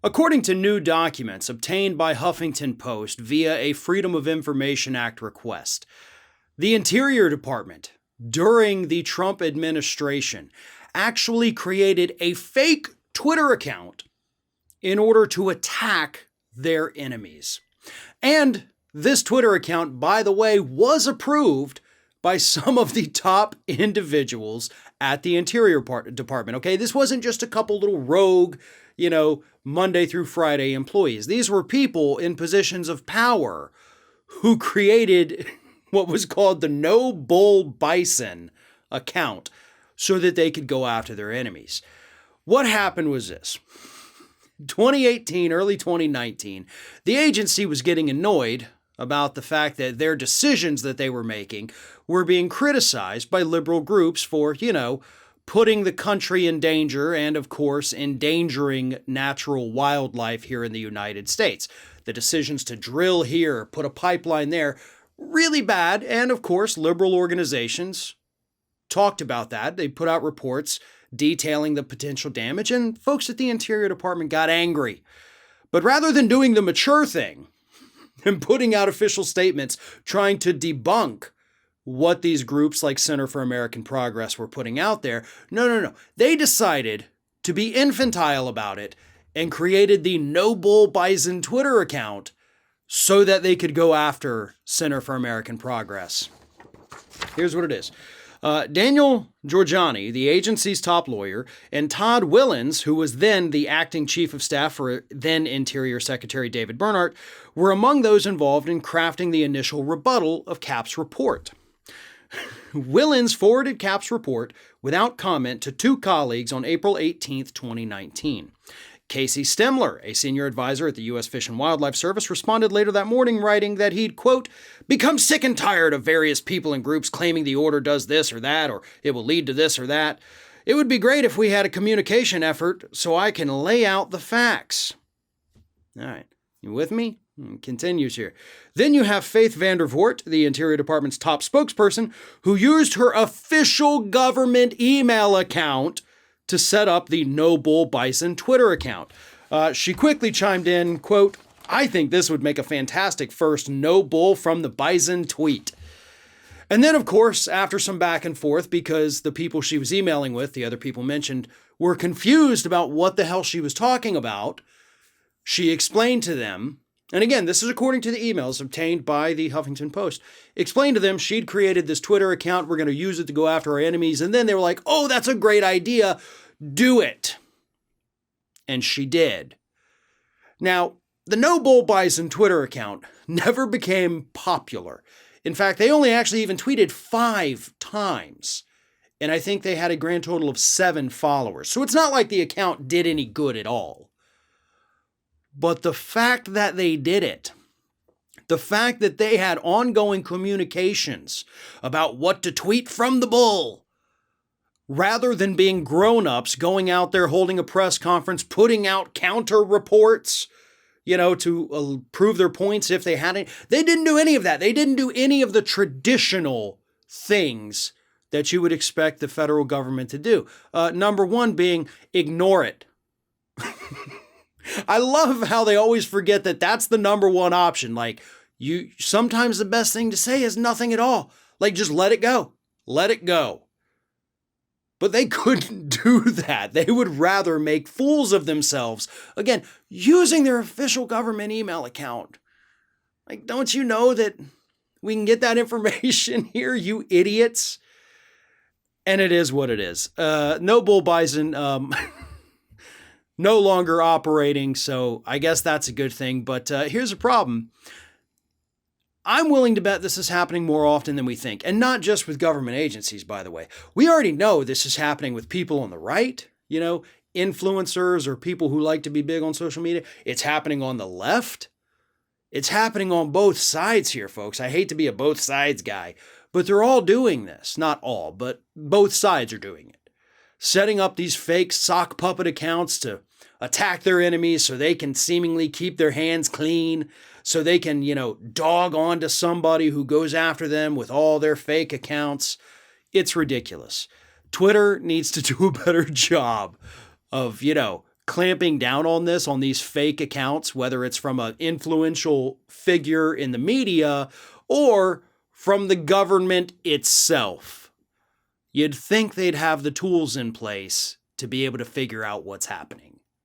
According to new documents obtained by Huffington Post via a Freedom of Information Act request, the Interior Department, during the Trump administration, actually created a fake Twitter account in order to attack their enemies. And this Twitter account, by the way, was approved by some of the top individuals at the Interior Department. Okay, this wasn't just a couple little rogue, Monday through Friday employees. These were people in positions of power who created what was called the No Bull Bison account so that they could go after their enemies. What happened was this. 2018, early 2019, the agency was getting annoyed about the fact that their decisions that they were making were being criticized by liberal groups for, putting the country in danger and, of course, endangering natural wildlife here in the United States. The decisions to drill here, put a pipeline there, really bad. And, of course, liberal organizations talked about that. They put out reports detailing the potential damage, and folks at the Interior Department got angry. But rather than doing the mature thing and putting out official statements trying to debunk what these groups like Center for American Progress were putting out there, no. They decided to be infantile about it and created the No Bull Bison Twitter account so that they could go after Center for American Progress. Here's what it is. Daniel Giorgiani, the agency's top lawyer, and Todd Willens, who was then the acting chief of staff for then Interior Secretary David Bernhardt, were among those involved in crafting the initial rebuttal of Cap's report. Willens forwarded Cap's report without comment to two colleagues on April 18, 2019. Casey Stemler, a senior advisor at the U.S. Fish and Wildlife Service, responded later that morning writing that he'd, quote, become sick and tired of various people and groups claiming the order does this or that, or it will lead to this or that. It would be great if we had a communication effort so I can lay out the facts. All right, you with me? Continues here. Then you have Faith Vandervoort, the Interior Department's top spokesperson, who used her official government email account to set up the No Bull Bison Twitter account. She quickly chimed in, quote, I think this would make a fantastic first No Bull from the Bison tweet. And then, of course, after some back and forth, because the people she was emailing with, the other people mentioned, were confused about what the hell she was talking about, she explained to them, and again, this is according to the emails obtained by the Huffington Post, explained to them she'd created this Twitter account, we're going to use it to go after our enemies, and then they were like, oh, that's a great idea, do it. And she did. Now, the No Bull Bison Twitter account never became popular. In fact, they only actually even tweeted 5 times. And I think they had a grand total of 7 followers. So it's not like the account did any good at all. But the fact that they did it, the fact that they had ongoing communications about what to tweet from the bull, rather than being grown-ups going out there holding a press conference, putting out counter reports, to prove their points if they had any. They didn't do any of that. They didn't do any of the traditional things that you would expect the federal government to do. Number one being ignore it. I love how they always forget that that's the number one option. Like, sometimes the best thing to say is nothing at all. Like, just let it go. Let it go. But they couldn't do that. They would rather make fools of themselves. Again, using their official government email account. Like, don't you know that we can get that information here, you idiots? And it is what it is. No Bull Bison, no longer operating, so I guess that's a good thing. But here's a problem. I'm willing to bet this is happening more often than we think. And not just with government agencies, by the way. We already know this is happening with people on the right, influencers or people who like to be big on social media. It's happening on the left. It's happening on both sides here, folks. I hate to be a both sides guy, but they're all doing this. Not all, but both sides are doing it. Setting up these fake sock puppet accounts to attack their enemies so they can seemingly keep their hands clean, so they can, dog on to somebody who goes after them with all their fake accounts. It's ridiculous. Twitter needs to do a better job of, clamping down on this, on these fake accounts, whether it's from an influential figure in the media or from the government itself. You'd think they'd have the tools in place to be able to figure out what's happening.